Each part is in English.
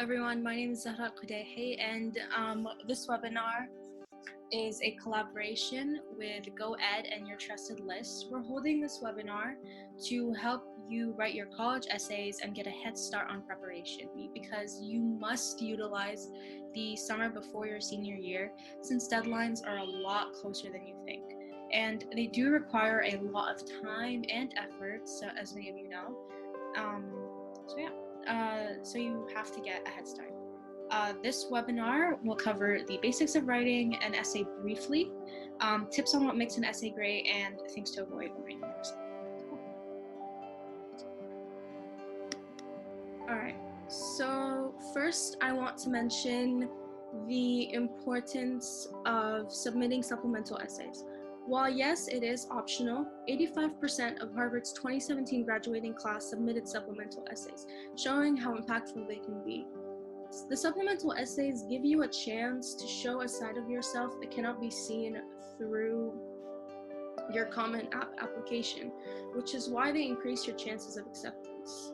everyone, my name is Zahra Qudehi, and this webinar is a collaboration with GoED and Your Trusted List. We're holding this webinar to help you write your college essays and get a head start on preparation, because you must utilize the summer before your senior year, since deadlines are a lot closer than you think. And they do require a lot of time and effort, so as many of you know. So you have to get a head start. This webinar will cover the basics of writing an essay briefly, tips on what makes an essay great, and things to avoid when writing an essay. All right, so first I want to mention the importance of submitting supplemental essays. While yes, it is optional, 85% of Harvard's 2017 graduating class submitted supplemental essays, showing how impactful they can be. The supplemental essays give you a chance to show a side of yourself that cannot be seen through your common application, which is why they increase your chances of acceptance.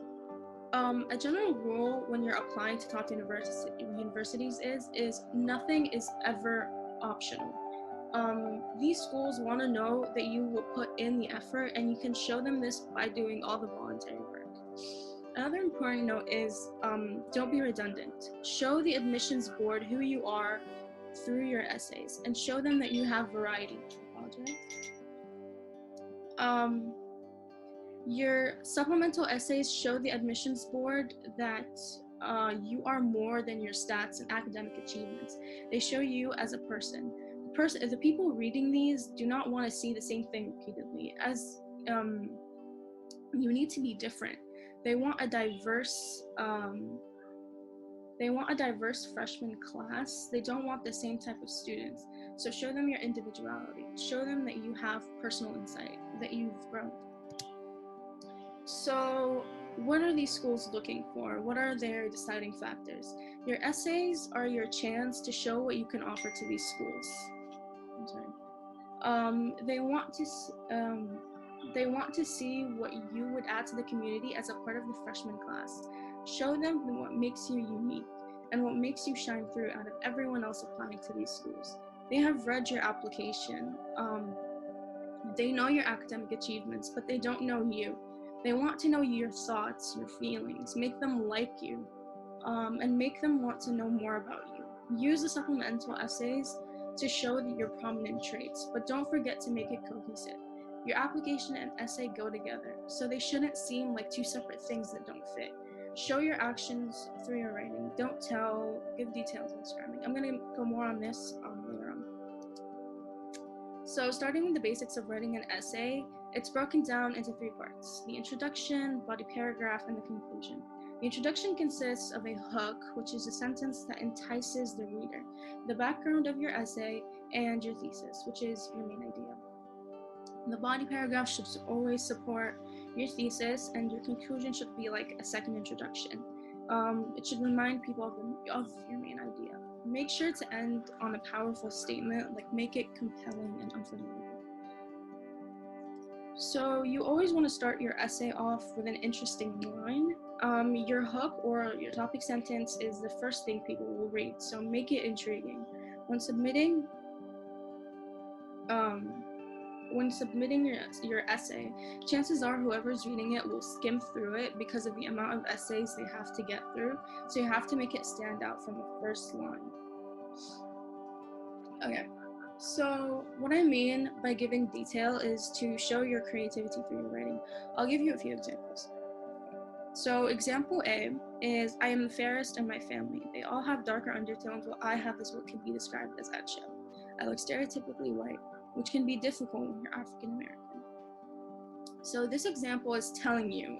A general rule when you're applying to top universities is nothing is ever optional. These schools want to know that you will put in the effort, and you can show them this by doing all the voluntary work. Another important note is don't be redundant. Show the admissions board who you are through your essays, and show them that you have variety. Your supplemental essays show the admissions board that you are more than your stats and academic achievements. They show you as a person. The people reading these do not want to see the same thing repeatedly, as you need to be different. They want a diverse freshman class. They don't want the same type of students. So show them your individuality. Show them that you have personal insight, that you've grown. So what are these schools looking for? What are their deciding factors? Your essays are your chance to show what you can offer to these schools. I'm sorry. They want to see what you would add to the community as a part of the freshman class. Show them what makes you unique and what makes you shine through out of everyone else applying to these schools. They have read your application. They know your academic achievements, but they don't know you. They want to know your thoughts, your feelings, make them like you, and make them want to know more about you. Use the supplemental essays to show your prominent traits, but don't forget to make it cohesive. Your application and essay go together, so they shouldn't seem like two separate things that don't fit. Show your actions through your writing. Don't tell, give details in describing. I'm going to go more on this later on. So starting with the basics of writing an essay, it's broken down into 3 parts: the introduction, body paragraph, and the conclusion. The introduction consists of a hook, which is a sentence that entices the reader, the background of your essay, and your thesis, which is your main idea. The body paragraph should always support your thesis, and your conclusion should be like a second introduction. It should remind people of your main idea. Make sure to end on a powerful statement, like make it compelling and unforgettable. So you always want to start your essay off with an interesting line. Your hook or your topic sentence is the first thing people will read, so make it intriguing. When submitting your essay, chances are whoever's reading it will skim through it because of the amount of essays they have to get through, so you have to make it stand out from the first line. Okay, so what I mean by giving detail is to show your creativity through your writing. I'll give you a few examples. So example A is, I am the fairest in my family. They all have darker undertones, while I have what can be described as eggshell. I look stereotypically white, which can be difficult when you're African American. So this example is telling you,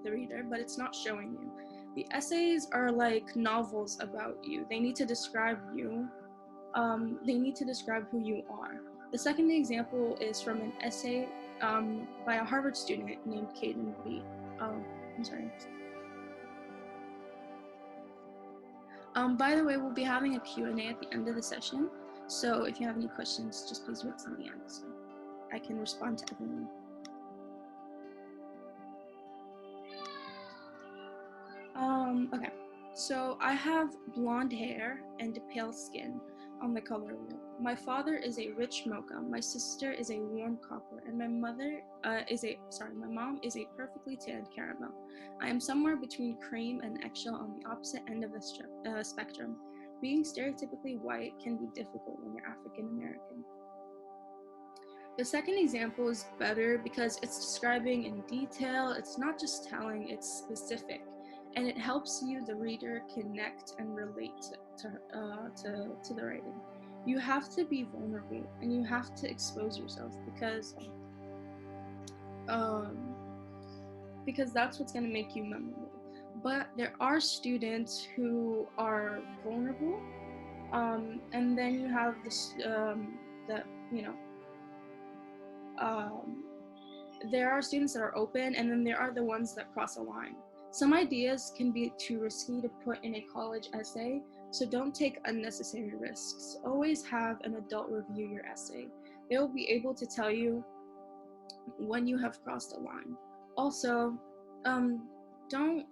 the reader, but it's not showing you. The essays are like novels about you. They need to describe you. They need to describe who you are. The second example is from an essay by a Harvard student named Caden B. I'm sorry. By the way, we'll be having a Q&A at the end of the session. So if you have any questions, just please wait till the end so I can respond to everyone. Okay, So I have blonde hair and pale skin on the color wheel. My father is a rich mocha, my sister is a warm copper, and my mom is a perfectly tanned caramel. I am somewhere between cream and eggshell on the opposite end of the spectrum. Being stereotypically white can be difficult when you're African American. The second example is better because it's describing in detail, it's not just telling, it's specific, and it helps you, the reader, connect and relate to the writing. You have to be vulnerable and you have to expose yourself um, because that's what's going to make you memorable. But there are students who are vulnerable, and then you have this the you know um, there are students that are open, and then there are the ones that cross a line. Some ideas can be too risky to put in a college essay, so don't take unnecessary risks. Always have an adult review your essay. They will be able to tell you when you have crossed a line. Also, don't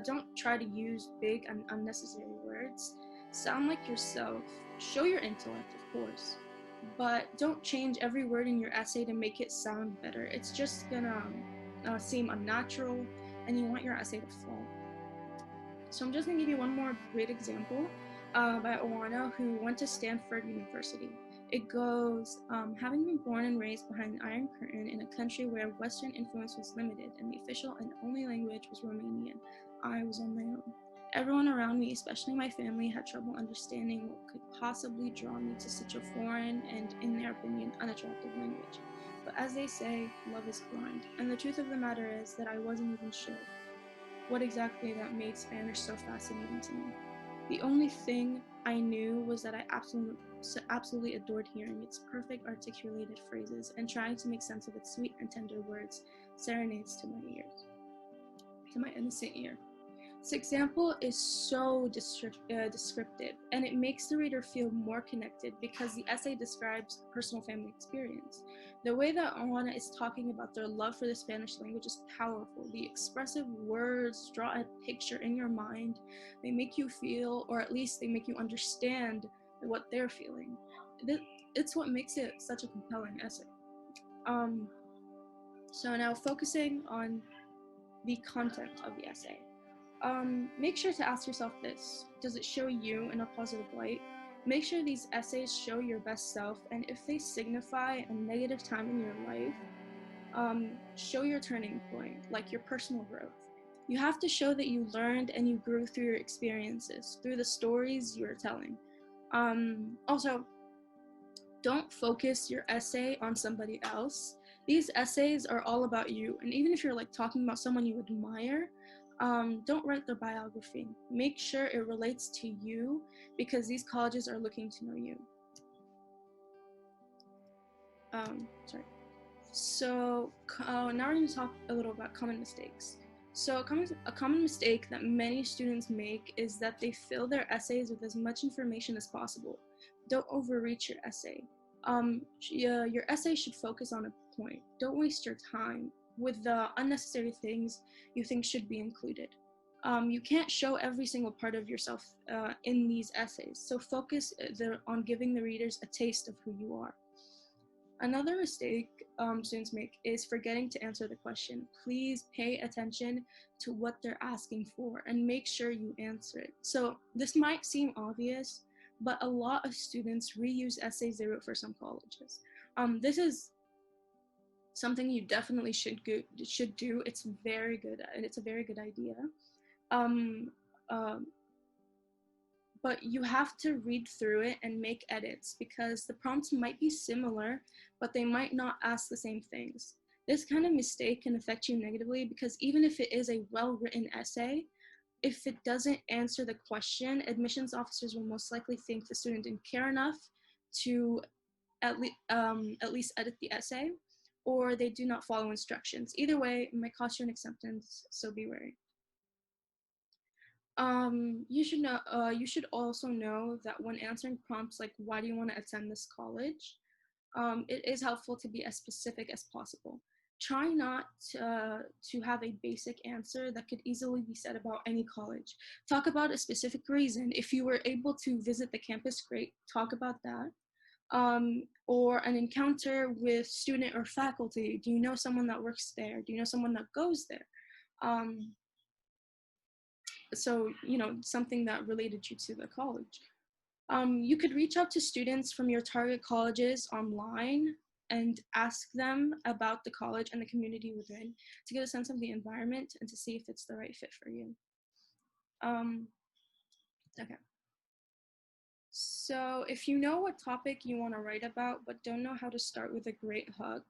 don't try to use big and unnecessary words. Sound like yourself. Show your intellect, of course, but don't change every word in your essay to make it sound better. It's just gonna seem unnatural, and you want your essay to flow. So I'm just gonna give you one more great example by Owana, who went to Stanford University. It goes, having been born and raised behind the Iron Curtain in a country where Western influence was limited and the official and only language was Romanian, I was on my own. Everyone around me, especially my family, had trouble understanding what could possibly draw me to such a foreign and, in their opinion, unattractive language. But as they say, love is blind. And the truth of the matter is that I wasn't even sure what exactly that made Spanish so fascinating to me. The only thing I knew was that I absolutely adored hearing its perfect articulated phrases and trying to make sense of its sweet and tender words, serenades to my ears, to my innocent ear. This example is so descriptive, and it makes the reader feel more connected because the essay describes personal family experience. The way that Owana is talking about their love for the Spanish language is powerful. The expressive words draw a picture in your mind. They make you feel, or at least they make you understand what they're feeling. It's what makes it such a compelling essay. So now focusing on the content of the essay. Make sure to ask yourself this: does it show you in a positive light? Make sure these essays show your best self, and if they signify a negative time in your life, show your turning point, like your personal growth. You have to show that you learned and you grew through your experiences, through the stories you are telling. Also, don't focus your essay on somebody else. These essays are all about you, and even if you're like talking about someone you admire, don't write their biography. Make sure it relates to you because these colleges are looking to know you. So now we're going to talk a little about common mistakes. So a common mistake that many students make is that they fill their essays with as much information as possible. Don't overreach your essay. Your essay should focus on a point. Don't waste your time with the unnecessary things you think should be included. You can't show every single part of yourself in these essays, so focus on giving the readers a taste of who you are. Another mistake students make is forgetting to answer the question. Please pay attention to what they're asking for and make sure you answer it. So this might seem obvious, but a lot of students reuse essays they wrote for some colleges. This is something you definitely should do. It's very good, and it's a very good idea. But you have to read through it and make edits because the prompts might be similar, but they might not ask the same things. This kind of mistake can affect you negatively because even if it is a well-written essay, if it doesn't answer the question, admissions officers will most likely think the student didn't care enough to at least edit the essay, or they do not follow instructions. Either way, it might cost you an acceptance, so be wary. You should also know that when answering prompts like why do you want to attend this college, it is helpful to be as specific as possible. Try not to have a basic answer that could easily be said about any college. Talk about a specific reason. If you were able to visit the campus, great, talk about that. Or an encounter with student or faculty. Do you know someone that works there? Do you know someone that goes there? Um, so, something that related you to the college. You could reach out to students from your target colleges online and ask them about the college and the community within to get a sense of the environment and to see if it's the right fit for you. Okay. So if you know what topic you want to write about but don't know how to start with a great hook,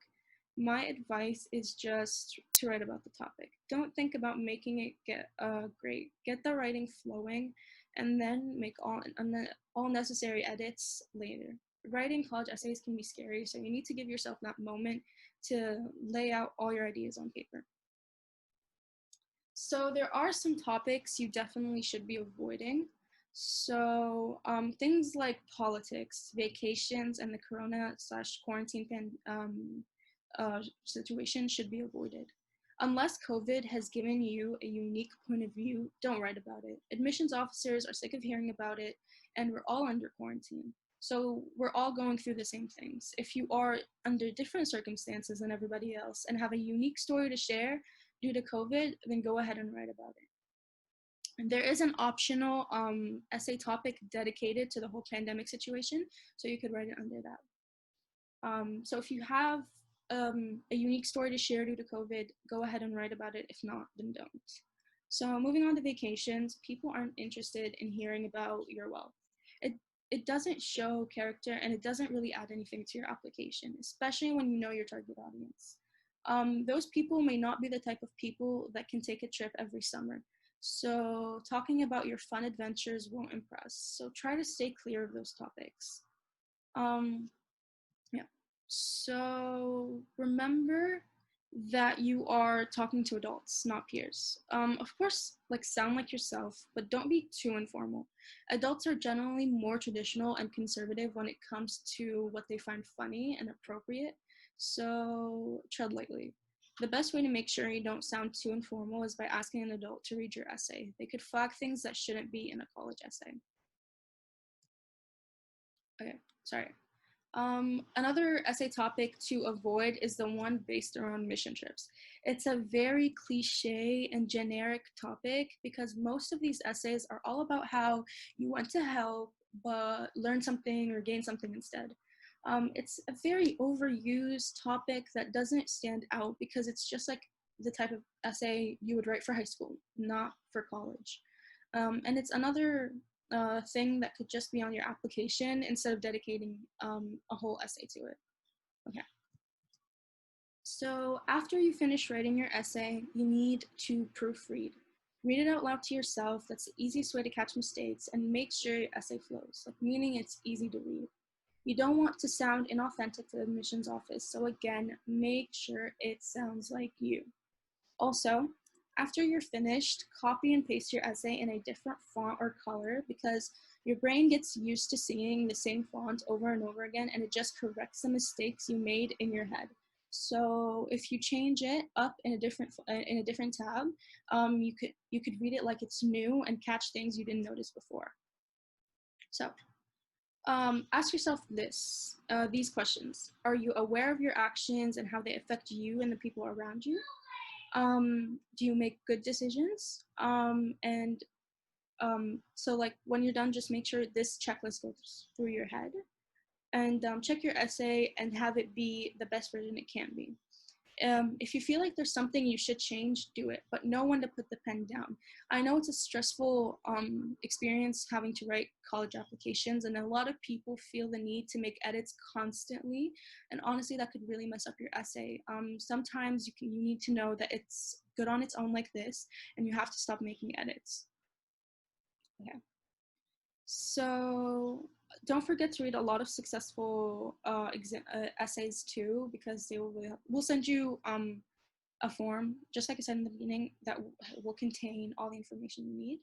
my advice is just to write about the topic. Don't think about making it get great. Get the writing flowing and then make all necessary edits later. Writing college essays can be scary, so you need to give yourself that moment to lay out all your ideas on paper. So there are some topics you definitely should be avoiding. So things like politics, vacations, and the corona/quarantine situation should be avoided. Unless COVID has given you a unique point of view, don't write about it. Admissions officers are sick of hearing about it, and we're all under quarantine. So we're all going through the same things. If you are under different circumstances than everybody else and have a unique story to share due to COVID, then go ahead and write about it. And there is an optional essay topic dedicated to the whole pandemic situation, so you could write it under that. So if you have a unique story to share due to COVID, go ahead and write about it. If not, then don't. So moving on to vacations, people aren't interested in hearing about your wealth. It doesn't show character and it doesn't really add anything to your application, especially when you know your target audience. Those people may not be the type of people that can take a trip every summer. So talking about your fun adventures won't impress. So try to stay clear of those topics. Yeah. So remember that you are talking to adults, not peers. Of course, sound like yourself, but don't be too informal. Adults are generally more traditional and conservative when it comes to what they find funny and appropriate, so tread lightly. The best way to make sure you don't sound too informal is by asking an adult to read your essay. They could flag things that shouldn't be in a college essay. Okay, sorry. Another essay topic to avoid is the one based around mission trips. It's a very cliche and generic topic because most of these essays are all about how you want to help but learn something or gain something instead. It's a very overused topic that doesn't stand out because it's just like the type of essay you would write for high school, not for college. And it's another thing that could just be on your application instead of dedicating a whole essay to it. Okay. So after you finish writing your essay, you need to proofread. Read it out loud to yourself. That's the easiest way to catch mistakes and make sure your essay flows, meaning it's easy to read. You don't want to sound inauthentic to the admissions office, so again, make sure it sounds like you. Also, after you're finished, copy and paste your essay in a different font or color because your brain gets used to seeing the same font over and over again and it just corrects the mistakes you made in your head. So if you change it up in a different tab, you could read it like it's new and catch things you didn't notice before. So ask yourself these questions. Are you aware of your actions and how they affect you and the people around you? Do you make good decisions? So when you're done, just make sure this checklist goes through your head and check your essay and have it be the best version it can be. If you feel like there's something you should change, do it, but know when to put the pen down. I know it's a stressful experience having to write college applications, and a lot of people feel the need to make edits constantly, and honestly, that could really mess up your essay. Sometimes you need to know that it's good on its own like this, and you have to stop making edits. Okay. So don't forget to read a lot of successful essays too, because they will really help. We'll send you a form, just like I said in the beginning, that will contain all the information you need.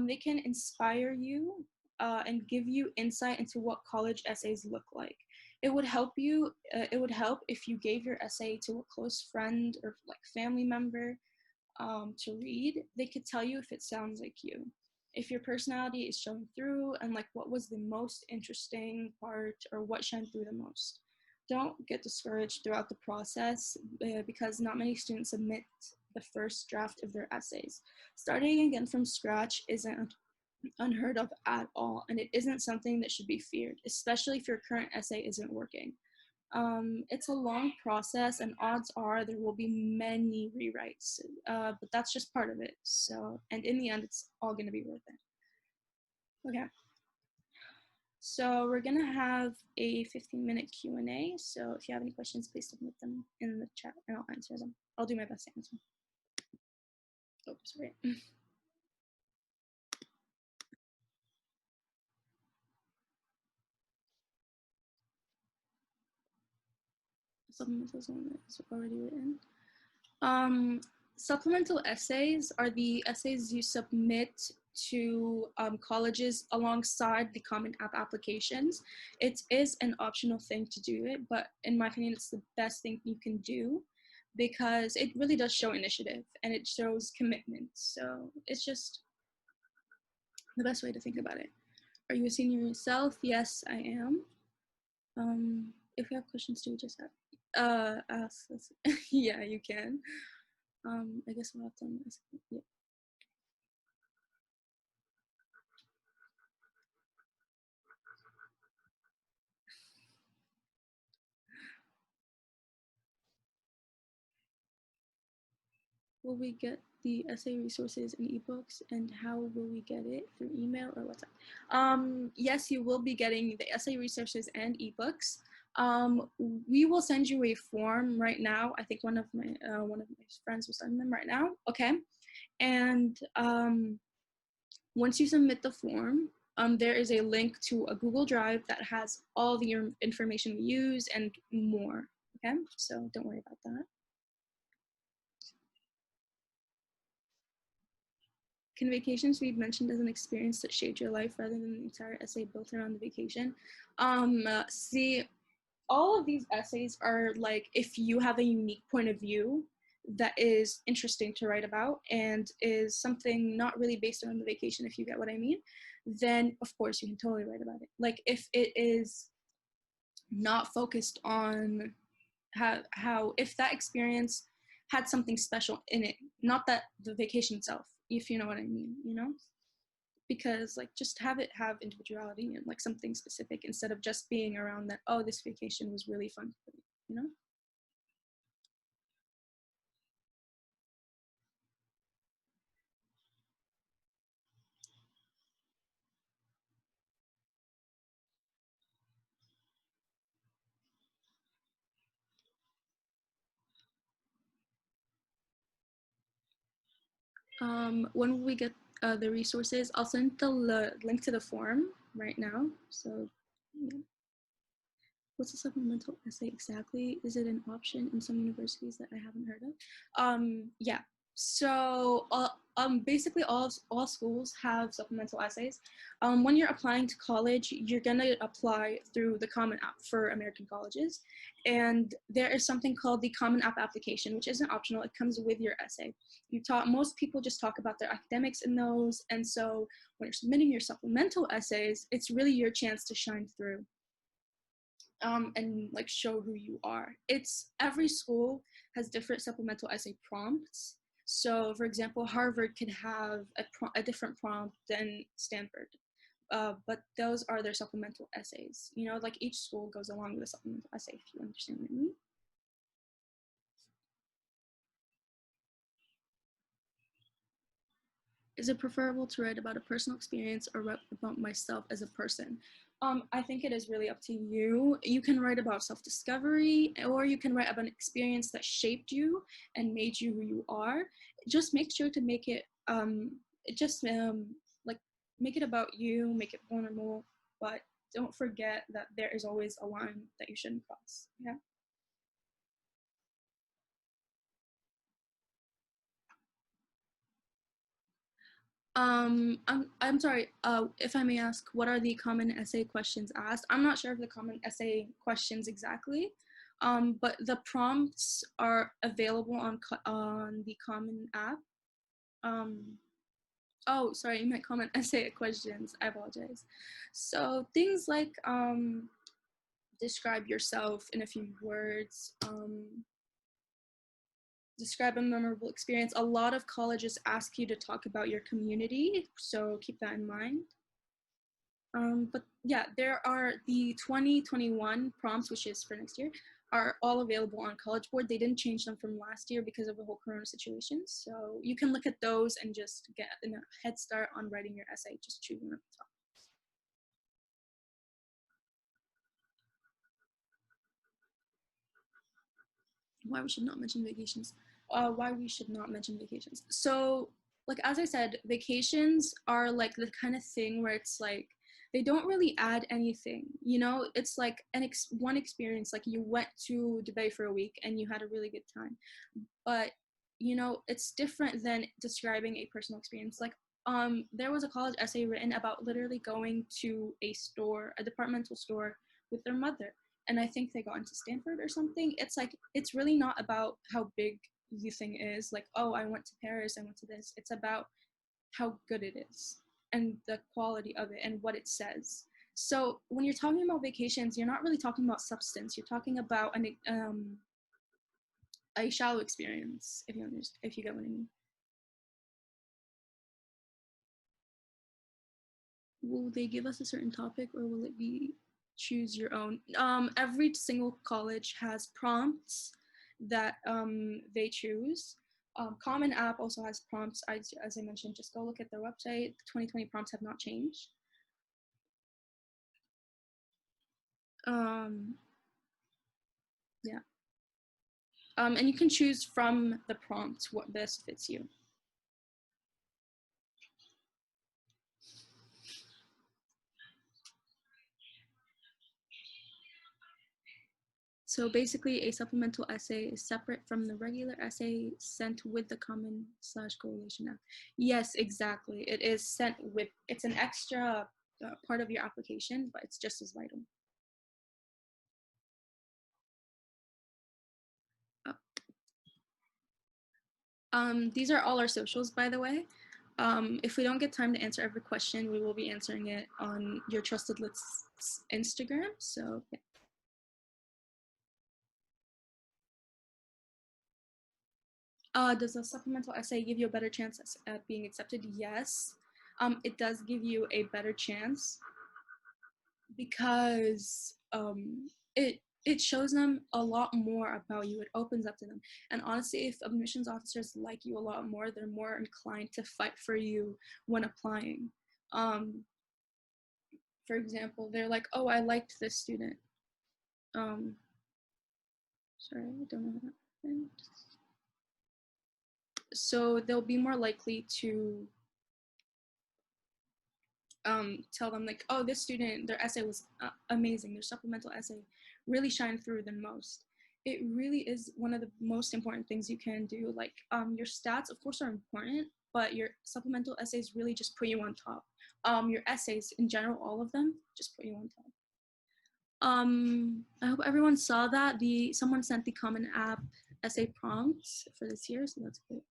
They can inspire you and give you insight into what college essays look like. It would help you. It would help if you gave your essay to a close friend or like family member to read. They could tell you if it sounds like you, if your personality is showing through, and like what was the most interesting part or what shined through the most. Don't get discouraged throughout the process because not many students submit the first draft of their essays. Starting again from scratch isn't unheard of at all, and it isn't something that should be feared, especially if your current essay isn't working. It's a long process, and odds are there will be many rewrites, but that's just part of it. So, and in the end, it's all going to be worth it. Okay. So we're gonna have a 15-minute Q&A. So if you have any questions, please submit them in the chat, and I'll answer them. I'll do my best to answer. Oh, sorry. Supplemental one is already written. Supplemental essays are the essays you submit to colleges alongside the Common App applications. It is an optional thing to do it, but in my opinion, it's the best thing you can do because it really does show initiative and it shows commitment. So it's just the best way to think about it. Are you a senior yourself? Yes, I am. If you have questions, do just ask us. Yeah, you can. I guess we'll have to. Yeah. Will we get the essay resources and ebooks, and how will we get it, through email or WhatsApp? Yes, you will be getting the essay resources and ebooks. We will send you a form right now. I think one of my friends will send them right now. Okay, and once you submit the form, there is a link to a Google Drive that has all the information we use and more. Okay, so don't worry about that. Can vacations be mentioned as an experience that shaped your life rather than the entire essay built around the vacation? See, all of these essays are like if you have a unique point of view that is interesting to write about and is something not really based on the vacation, if you get what I mean, then of course you can totally write about it. Like if it is not focused on how if that experience had something special in it, not that the vacation itself, if you know what I mean, you know? Because like just have it have individuality and like something specific instead of just being around that, oh, this vacation was really fun for me, you know? When will we get the resources? I'll send the link to the form right now. So yeah. What's a supplemental essay exactly? Is it an option in some universities that I haven't heard of? Yeah. So basically all schools have supplemental essays. When you're applying to college, you're gonna apply through the Common App for American colleges, and there is something called the Common App application, which isn't optional. It comes with your essay. Most people just talk about their academics in those, and so when you're submitting your supplemental essays, it's really your chance to shine through. And like show who you are. It's every school has different supplemental essay prompts. So for example, Harvard could have a different prompt than Stanford. But those are their supplemental essays. You know, like each school goes along with a supplemental essay, if you understand what I mean. Is it preferable to write about a personal experience or write about myself as a person? I think it is really up to you. You can write about self-discovery, or you can write about an experience that shaped you and made you who you are. Just make sure to make it, like make it about you, make it vulnerable, but don't forget that there is always a line that you shouldn't cross. Yeah. I'm sorry. If I may ask, what are the common essay questions asked? I'm not sure of the common essay questions exactly, but the prompts are available on the Common app. Oh, sorry, you meant common essay questions. I apologize. So things like describe yourself in a few words. Describe a memorable experience. A lot of colleges ask you to talk about your community, so keep that in mind. But yeah, there are the 2021 prompts, which is for next year, are all available on College Board. They didn't change them from last year because of the whole corona situation. So you can look at those and just get a head start on writing your essay, just choosing at the top. Why we should not mention vacations. Why we should not mention vacations. So, like as I said, vacations are like the kind of thing where it's like they don't really add anything. You know, it's like one experience. Like you went to Dubai for a week and you had a really good time, but you know, it's different than describing a personal experience. Like there was a college essay written about literally going to a store, a departmental store, with their mother, and I think they got into Stanford or something. It's like it's really not about how big the thing is, like, oh, I went to Paris, I went to this. It's about how good it is and the quality of it and what it says. So when you're talking about vacations, you're not really talking about substance. You're talking about a shallow experience, if you understand, if you get what I mean. Will they give us a certain topic, or will it be choose your own? Every single college has prompts that they choose. Common App also has prompts. As I mentioned, just go look at their website. The 2020 prompts have not changed. Um, yeah. And you can choose from the prompts what best fits you. So basically, a supplemental essay is separate from the regular essay sent with the common/correlation app. Yes, exactly. It is sent with, it's an extra part of your application, but it's just as vital. These are all our socials, by the way. If we don't get time to answer every question, we will be answering it on your trusted list's Instagram. So yeah. Does a supplemental essay give you a better chance at being accepted? Yes. It does give you a better chance because it shows them a lot more about you. It opens up to them. And honestly, if admissions officers like you a lot more, they're more inclined to fight for you when applying. For example, they're like, oh, I liked this student. Sorry, I don't know what happened. So they'll be more likely to tell them like, oh, this student, their essay was amazing. Their supplemental essay really shined through than most. It really is one of the most important things you can do. Like your stats, of course, are important, but your supplemental essays really just put you on top. Your essays in general, all of them, just put you on top. I hope everyone saw that. Someone sent the Common App essay prompts for this year, so that's good.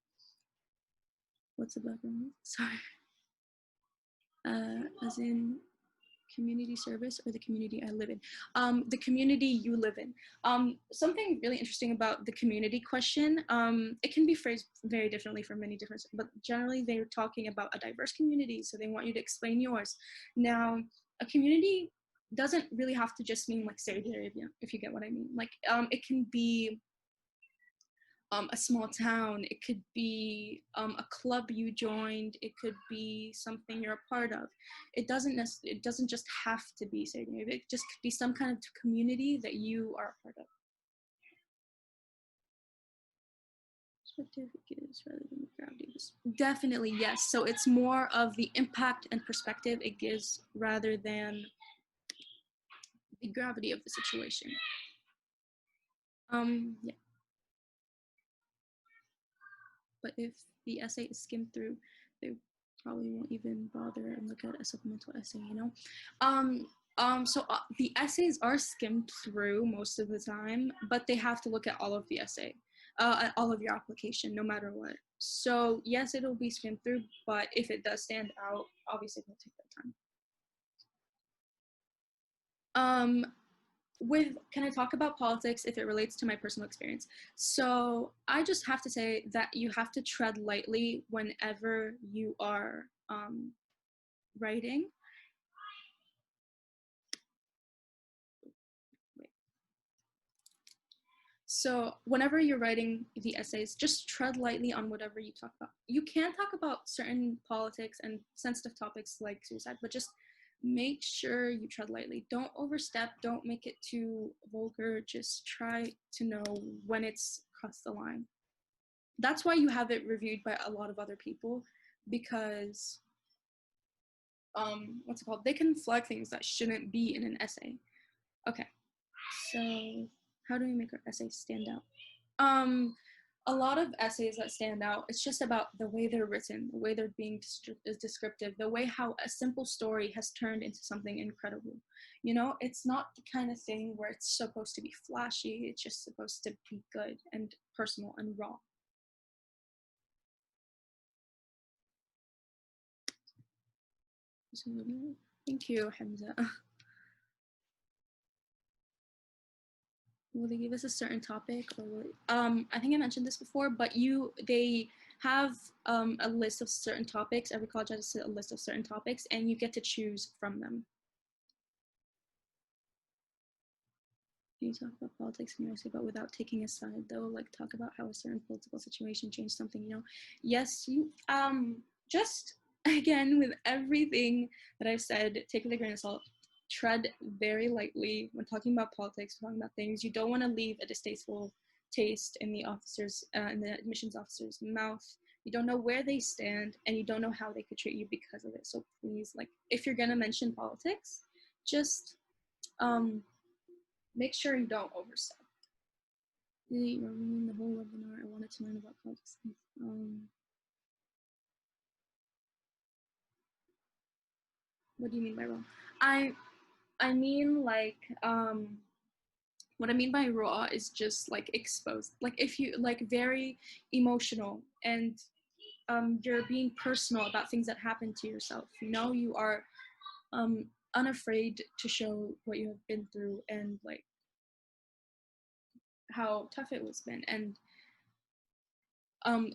What's the background? Sorry. As in community service or the community I live in? The community you live in. Something really interesting about the community question, it can be phrased very differently for many different, but generally they're talking about a diverse community, so they want you to explain yours. Now, a community doesn't really have to just mean like Saudi Arabia, if you get what I mean. Like, it can be a small town, it could be a club you joined, it could be something you're a part of. It doesn't just have to be Saudi Arabia, it just could be some kind of community that you are a part of. Perspective it gives rather than the gravity. Definitely, yes. So it's more of the impact and perspective it gives rather than the gravity of the situation. Yeah. But if the essay is skimmed through, they probably won't even bother and look at a supplemental essay, you know? So the essays are skimmed through most of the time, but they have to look at all of the essay, at all of your application, no matter what. So yes, it'll be skimmed through, but if it does stand out, obviously it'll take that time. Can I talk about politics if it relates to my personal experience? So I just have to say that you have to tread lightly whenever you are writing. So whenever you're writing the essays, just tread lightly on whatever you talk about. You can talk about certain politics and sensitive topics like suicide, but just make sure you tread lightly. Don't overstep, don't make it too vulgar. Just try to know when it's crossed the line. That's why you have it reviewed by a lot of other people, because what's it called? They can flag things that shouldn't be in an essay. Okay, so how do we make our essays stand out? A lot of essays that stand out, it's just about the way they're written, the way they're being descriptive, the way how a simple story has turned into something incredible. You know, it's not the kind of thing where it's supposed to be flashy, it's just supposed to be good and personal and raw. Thank you, Hamza. Will they give us a certain topic, or will I think I mentioned this before, but they have a list of certain topics. Every college has a list of certain topics, and you get to choose from them. You talk about politics in university, but without taking a side, though, like talk about how a certain political situation changed something, you know? Yes, you just again with everything that I've said, take it with a grain of salt. Tread very lightly when talking about politics, talking about things. You don't want to leave a distasteful taste in the admissions officer's mouth. You don't know where they stand, and you don't know how they could treat you because of it. So please, like, if you're gonna mention politics, just make sure you don't overstep. You're reading the whole webinar. I wanted to learn about politics. What do you mean by raw? I mean like what I mean by raw is just like exposed. Like if you like very emotional and you're being personal about things that happen to yourself. You know, you are unafraid to show what you have been through and like how tough it was been. And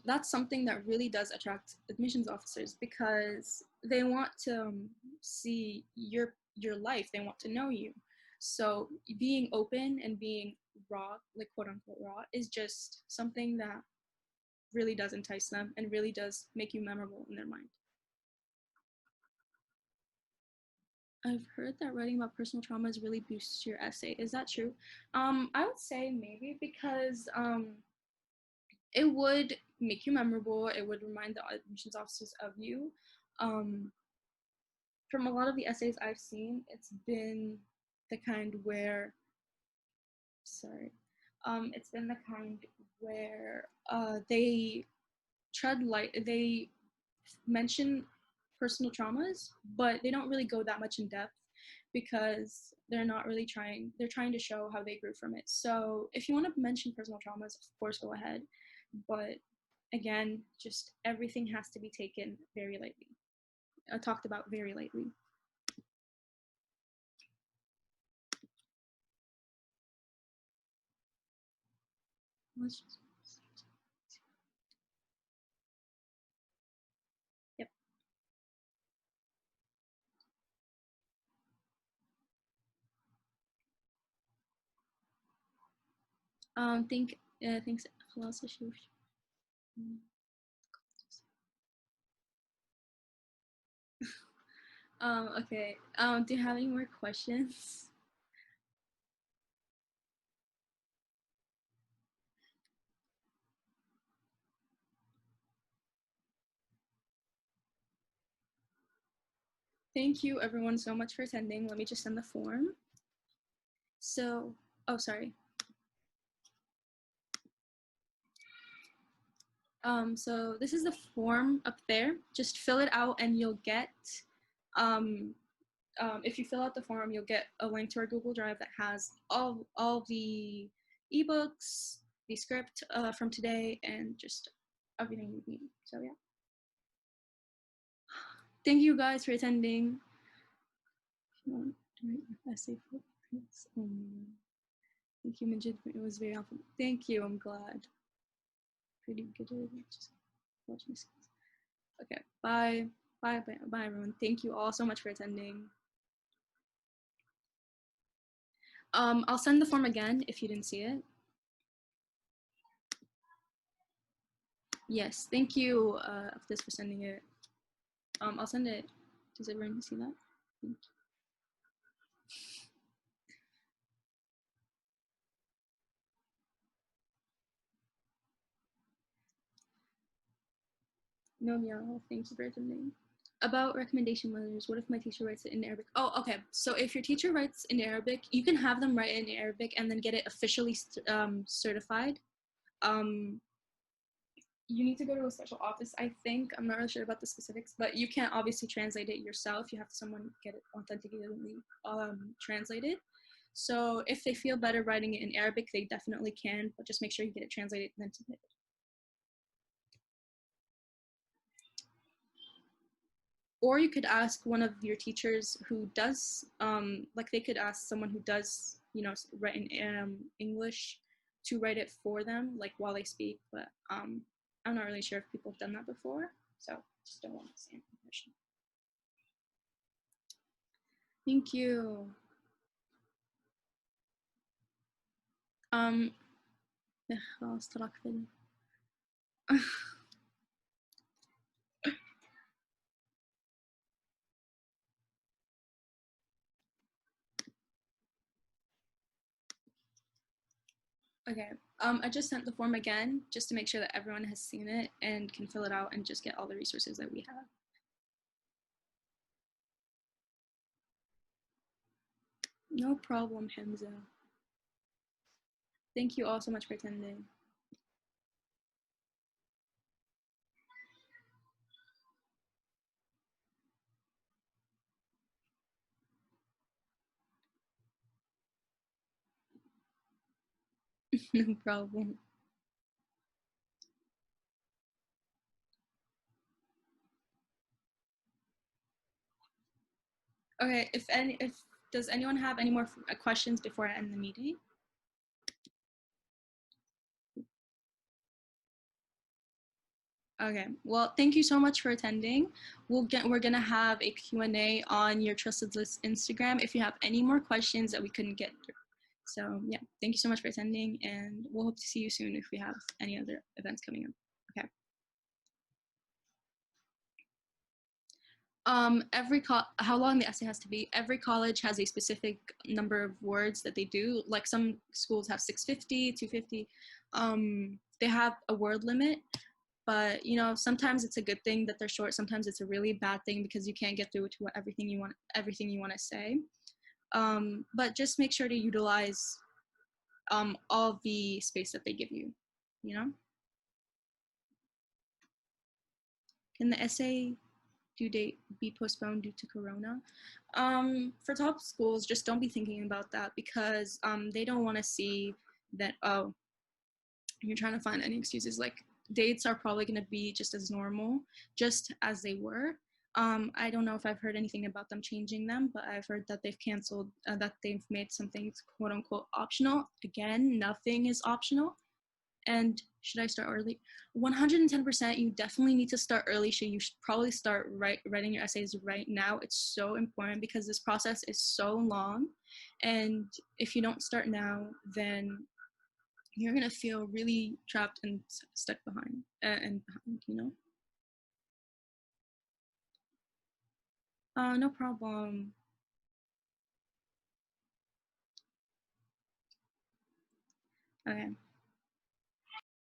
that's something that really does attract admissions officers, because they want to see your life. They want to know you. So being open and being raw, like quote unquote raw, is just something that really does entice them and really does make you memorable in their mind. I've heard that writing about personal traumas really boosts your essay. Is that true? I would say maybe, because it would make you memorable. It would remind the admissions officers of you. From a lot of the essays I've seen, it's been the kind where, it's been the kind where they tread light. They mention personal traumas, but they don't really go that much in depth, because they're not really trying. They're trying to show how they grew from it. So if you want to mention personal traumas, of course, go ahead. But again, just everything has to be taken very lightly, talked about very lightly. Yep. Thanks. Okay. Do you have any more questions? Thank you everyone so much for attending. Let me just send the form. So, oh, sorry. So this is the form up there. Just fill it out and you'll get, if you fill out the form, you'll get a link to our Google Drive that has all the ebooks, the script from today, and just everything you need. So yeah. Thank you guys for attending. Essay for thank you, Majid. It was very helpful. Thank you. I'm glad. Pretty good. Just watch my skills. Okay. Bye. Bye. Bye. Bye, everyone. Thank you all so much for attending. I'll send the form again if you didn't see it. Yes. Thank you, Aftis, for sending it. I'll send it. Does everyone see that? Thank you. No, Meow. Thank you for attending. About recommendation letters, what if my teacher writes it in Arabic? Oh, okay. So if your teacher writes in Arabic, you can have them write it in Arabic and then get it officially certified. You need to go to a special office, I think. I'm not really sure about the specifics, but you can't obviously translate it yourself. You have someone get it authentically translated. So if they feel better writing it in Arabic, they definitely can, but just make sure you get it translated and then submitted. Or you could ask one of your teachers who does, like they could ask someone who does, write in English to write it for them, like while they speak. But I'm not really sure if people have done that before, so just don't want to say information. Thank you. Okay, I just sent the form again just to make sure that everyone has seen it and can fill it out and just get all the resources that we have. No problem, Hamza. Thank you all so much for attending. No problem. Okay, if does anyone have any more questions before I end the meeting? Okay, well, thank you so much for attending. We're gonna have a Q&A on your Trusted List Instagram if you have any more questions that we couldn't get through. So yeah, thank you so much for attending, and we'll hope to see you soon if we have any other events coming up. Okay. How long the essay has to be, every college has a specific number of words that they do. Like some schools have 650, 250. They have a word limit, but sometimes it's a good thing that they're short. Sometimes it's a really bad thing because you can't get through to everything you want to say. But just make sure to utilize all the space that they give you. Can the essay due date be postponed due to Corona? For top schools, just don't be thinking about that because they don't want to see that, oh, you're trying to find any excuses. Like, dates are probably going to be just as normal, just as they were. I don't know if I've heard anything about them changing them, but I've heard that they've canceled, that they've made some things quote unquote optional. Again, nothing is optional. And should I start early? 110%, you definitely need to start early. So you should probably start writing your essays right now. It's so important because this process is so long. And if you don't start now, then you're going to feel really trapped and stuck behind, No problem. Okay.